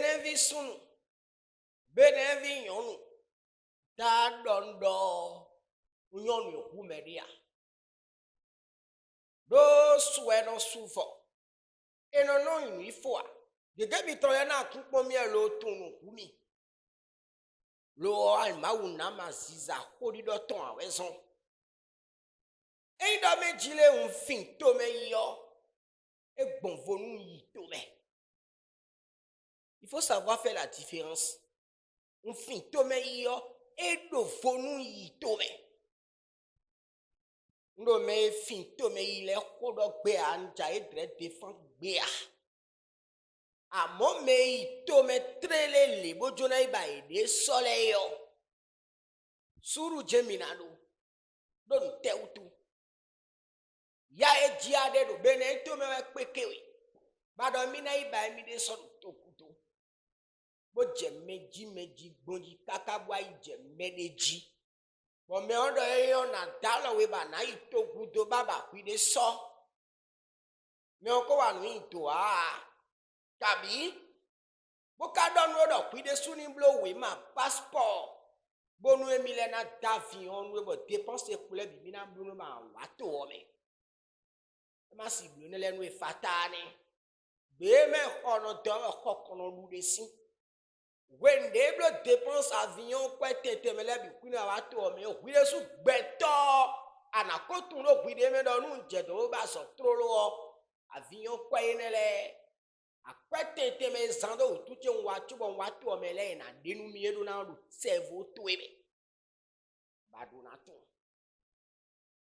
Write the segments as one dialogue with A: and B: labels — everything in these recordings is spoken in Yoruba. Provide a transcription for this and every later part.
A: benevi sunu benevi nyɔnu ta dɔndɔ nyɔnu yokume dia do suɛ no suvɔ enono yin ifoa gege bi tɔlɛ na kukpɔmia lo tunu kumi lo alimawu na ma ziza kori dɔ tɔn awɛzɔn eyi dɔ me dzile ŋufin to me yɔ egbɔnvonu yi to me. Il faut savoir faire la différence. Ŋufin to me yɔ edovonu yi to me. Ŋdo me fin to me yi le ko dɔ gbea ŋdza edre defan gbea. Amɔ me yi to me trele le bodzona iba ede sɔle yɔ. Suru dzemina do ŋutɛ wutu. Ya edzia de do bene to me we kpekewe. Badɔ mina iba mi de sɔ to kuto. Bo dze meji gbɔdzi kaka bua yi dze me de dzi. Bɔmɛ ɔdɔ eyɔ na dalɔ we ba na yi to kudo baba kui de sɔ. Me ɔkɔ wa nu yi to tabi. Bo ka dɔ nu ɔdɔ kui de suni blo we ma passport. Bonu emi le na davion we bo dépense kule bibi na blo ma wa to ome. Ma si blo ne le nu e fatane. Be me ono do kokono lu de si. When they blo dépense avion kwa tete me le bi ku na wa to ome o wi de su gbeto anakotun lo wi de me do nu je do ba so trolo avion kwa ene le akwete me zando tuche nwa chubo nwa to ome le na denu mi edu na lu servo to ebe badu na to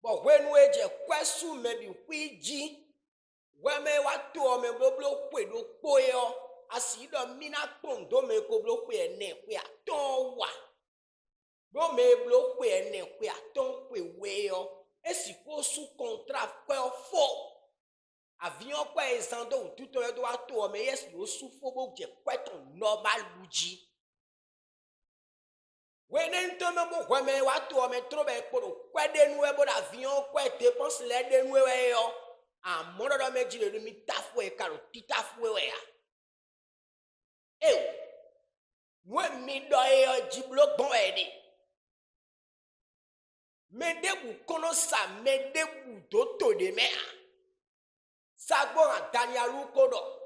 A: bo wenu eje kwesu me bi kwiji we me wa to ome blo kwe do poyo asi do mina pondo me ko blo kwe ene kwe aton wa do me blo kwe ene kwe aton kwe weyo esi ko su contrat kwe fo avion kwa ezando tuto yo do ato ome yes lo su fo bo je kweton normal luji wenen to me bo kweme wa to ome trobe kporo kwede nu e bo avion kwa dépense le de nu e yo amodo do me jile mi tafu e karo titafu e ya we mi do e jiblo gbon e de me de bu kono sa me de bu do to de me Sagbo Daniel Kodo.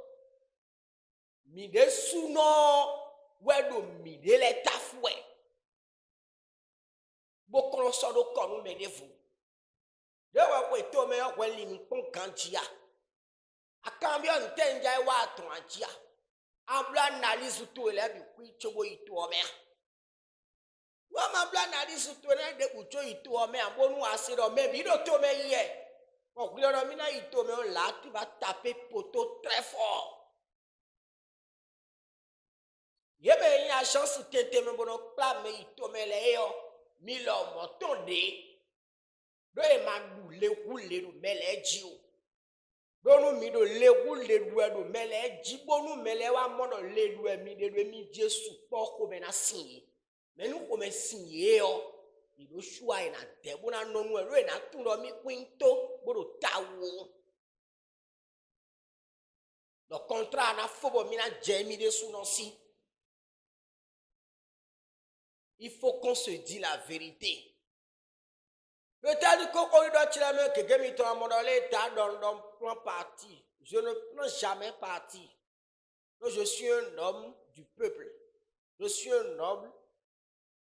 A: Mide suno wedo mide le tafwe. Bokolo sodo kono medefu. Dewa kwe to me yo kwen limi pon kantia. Akambio ntenja wa aton antia. Ambla nalisu to elebi kwi chobo itu ome. Wa mambla nalisu to ne de kucho itu ome ambonu asiro me bido to me ye. Bon, mina ito me là, tu vas taper poteau très fort. Yebe y a chance tete me bono pla me ito me le yo, mi lo moton de. Do e ma du le wule do me le jiu. Do nu mi do le wule do me le ji bonu me le wa mono le do mi de do mi Jesu po ko me na sin. Me nu ko me sin yo. Il choix na debo na nonu ero na tundo mi quinto boro tawo le contrat na fobo mi na jemi de sou non si. Il faut qu'on se dise la vérité. Peut-être qu'on doit tirer me que gemi to amodole ta dans plan parti. Je ne prends jamais parti. Donc je suis un homme du peuple. Je suis un homme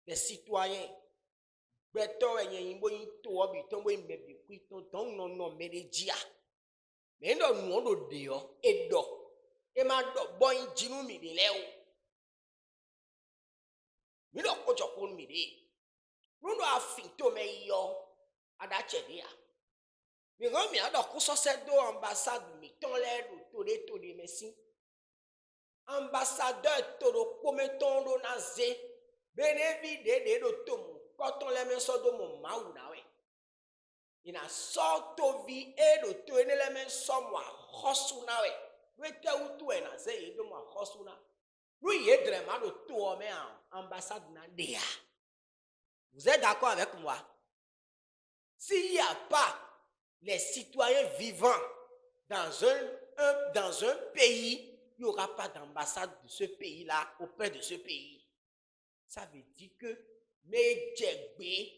A: des citoyens. Beto enye yimbo yito obi tombo imbebi kwito ton no meredia me ndo nuodo deo edo e ma do boy jinu mi de lewo mi do ko jokun mi de nundo afinto me yo adache dia mi go mi ado ko so se do ambassade mi ton le do to de merci ambassadeur to do kometon do na ze benevi de do tomu quand on les met sur de mon maou na we il a sorto vi e do to ene les met sur moi hosu na we we te utu e na ze e do mo hosu na nous y est vraiment de to o me ambassade na dia. Vous êtes d'accord avec moi? S'il n'y a pas les citoyens vivants dans un pays, il n'y aura pas d'ambassade de ce pays-là auprès de ce pays. Ça veut dire que mes djegbe,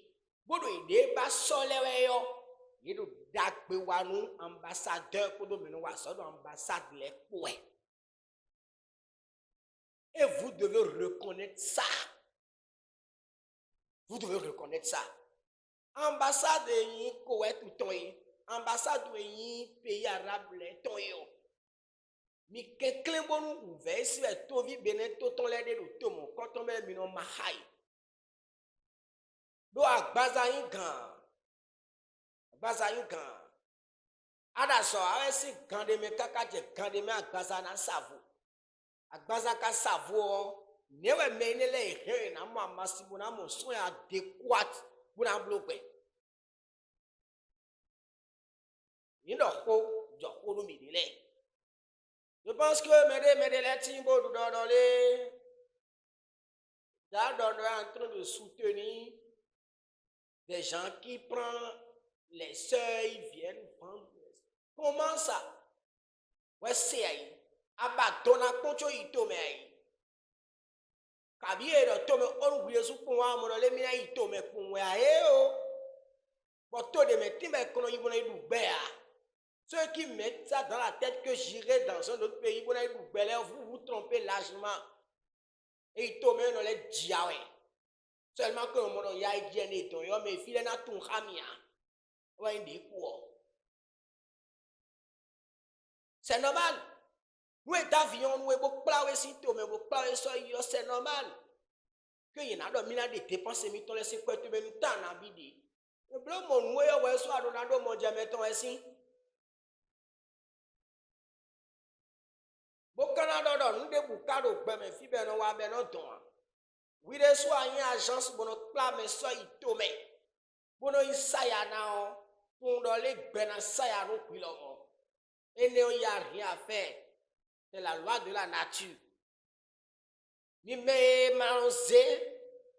A: bodo ide ba solewe yo, yedo dagbe wanu ambassadeur kodo meno wa sodo ambassade les poe. Et vous devez reconnaître ça. Vous devez reconnaître ça. Ambassade yi Koweït ou ton yi, ambassade yi pays arabe les ton yo. Mi kenklen bonu ouvert si ve tovi benen toton lede do tomo koton me mino mahai. Do agbaza yin gan. Agbaza yin gan. Ada so awe si gande me kaka je gande me agbaza na savo. Agbaza ka savo newe me ne le he na mo amasibo na mo so adéquat bu na bloque. Yin do ko jo ko no mi dele. Je pense que les Timbo dans les en train de soutenir des gens qui prennent les seuils, viennent prendre. Comment ça? Ouais, c'est aïe. Abatona concho itome aïe. Kabiye do tome on oublié sous pour moi mon le mina itome pour moi aïe oh. Pour tout de mes timbe kono yibona idu bea. Ceux qui mettent ça dans la tête que j'irai dans un autre pays, vous vous trompez largement. Et ils tombent dans les diaoués. Seulement que le monde y a gagné ton yo, mais filé na ton ramia. Ouais, il dit quoi? C'est normal. Nous et d'avion, nous et beaucoup plawe si to, mais beaucoup plawe so yo, c'est normal. Que y en a dormi là des dépenses, mais ton laissé quoi, tu veux nous t'en habiter. Le blanc, mon oué, ouais, soit Ronaldo, mon diamètre, ainsi. Canada dans nous des boucades mais fi ben wa ben non ton oui des soit une agence bono pla mais so itome bono isaya na on dans les ben saya no pilomo et ne y a rien à faire c'est la loi de la nature ni me manose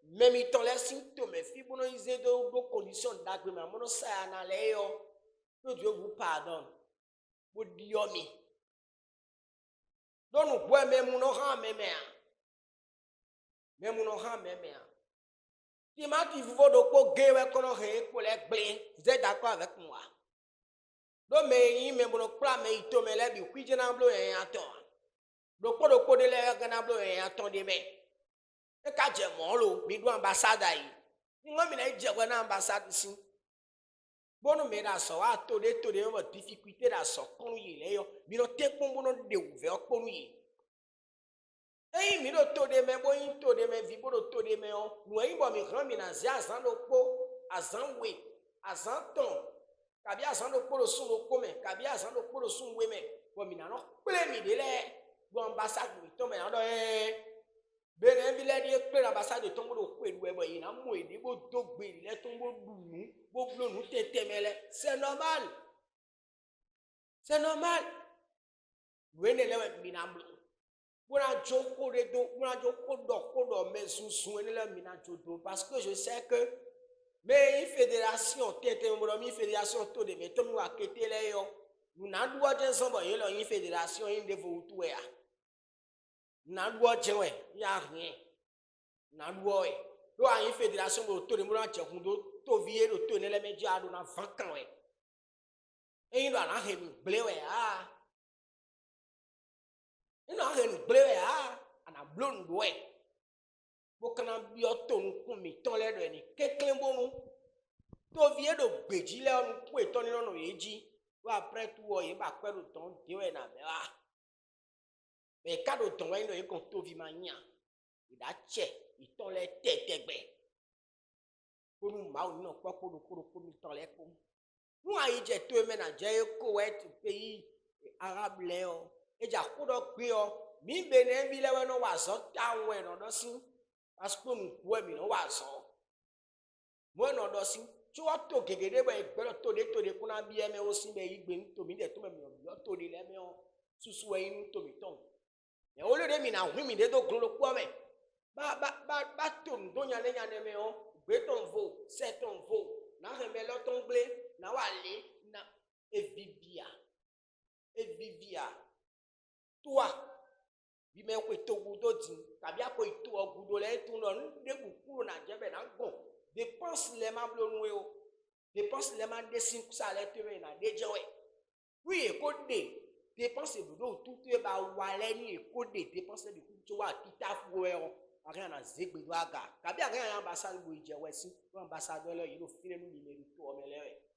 A: même il ton les symptômes fi bono isé de conditions d'agrément bono saya na le yo que Dieu vous pardonne vous diomi. Donc nous pouvons même nous rendre même. Même nous rendre même. Si tu veux donc gérer qu'on ait pour les blés, vous êtes d'accord avec moi? Donc mais il me bon plan mais il tombe là bi kui jena blo en attend. Donc pour le code les gana blo en attend de mais. E ka je mo lo mi do ambassade yi. Ngo mi na je kwa na ambassade si. Bono me da so a to de mo difficulté da so kon yi le yo mi no te kon bono de ouvert kon yi ei mi no to de me bo yin to de me vi bono to de me o no yi bo mi ran mi na zia azan lo po azan we azan ton kabi azan lo po lo sun lo ko me kabi azan lo po lo sun we me bo mi na no ple mi de le bo ambassade mi to me na do bene vi le di ple ambassade to mo lo ko elu e bo yi na mo e de bo do gbe le to mo du nu bo blo nu tete mele c'est normal. C'est normal. When they let me namble. When I joke do, mais sous parce que je sais que mais une fédération, une fédération, tout de même, tout le monde a quitté les yo. Nous n'avons pas de ensemble, une fédération, une de vous tout est. Nous n'avons pas de il n'y a rien. Nous n'avons pas de une fédération, tout le monde a dit, tout vieux, tout les médias, nous avons 20 ans. Et il doit en avoir bleu et ah. Il doit en avoir bleu et ah. On a bleu doué. Pour qu'on a bien ton comme ton l'air de ni. Quelqu'un bon nous. To vieux de béji là on peut étonner non yeji. Ou après tout il va quoi le temps Dieu est na bela. Mais quand le temps il est qu'on to vi mania. Il a tché. Il ton les tête bé. Pour nous ma ou non quoi pour nous ton les comme. Nous avons dit que nous avons Koweït, pays arabe, et nous avons dit que nous avons parce que nous pouvons nous avoir. Moi, nous avons dit tu vois, tu as dit que nous avons bien mais aussi, mais il to de tout même, tu dis les meilleurs sous nous to mais au lieu de mina, oui, mais de gros quoi, mais ton don y a les meilleurs, béton vaut, c'est ton vaut, n'a rien ton blé. Na wale na evivia toi bi me ko to gudo din tabi ako itu ogudo le tu no de bukuru na jebe na gbon dépense le ma blo nwe o dépense le ma de sin sa le te na de jewe oui e ko de dépense budo tout e ba wale ni e ko de dépense de tout wa kita fu e o rien na zegbe do aga tabi rien ambassadeur bo jewe si ambassadeur le you feel no mi me to o mele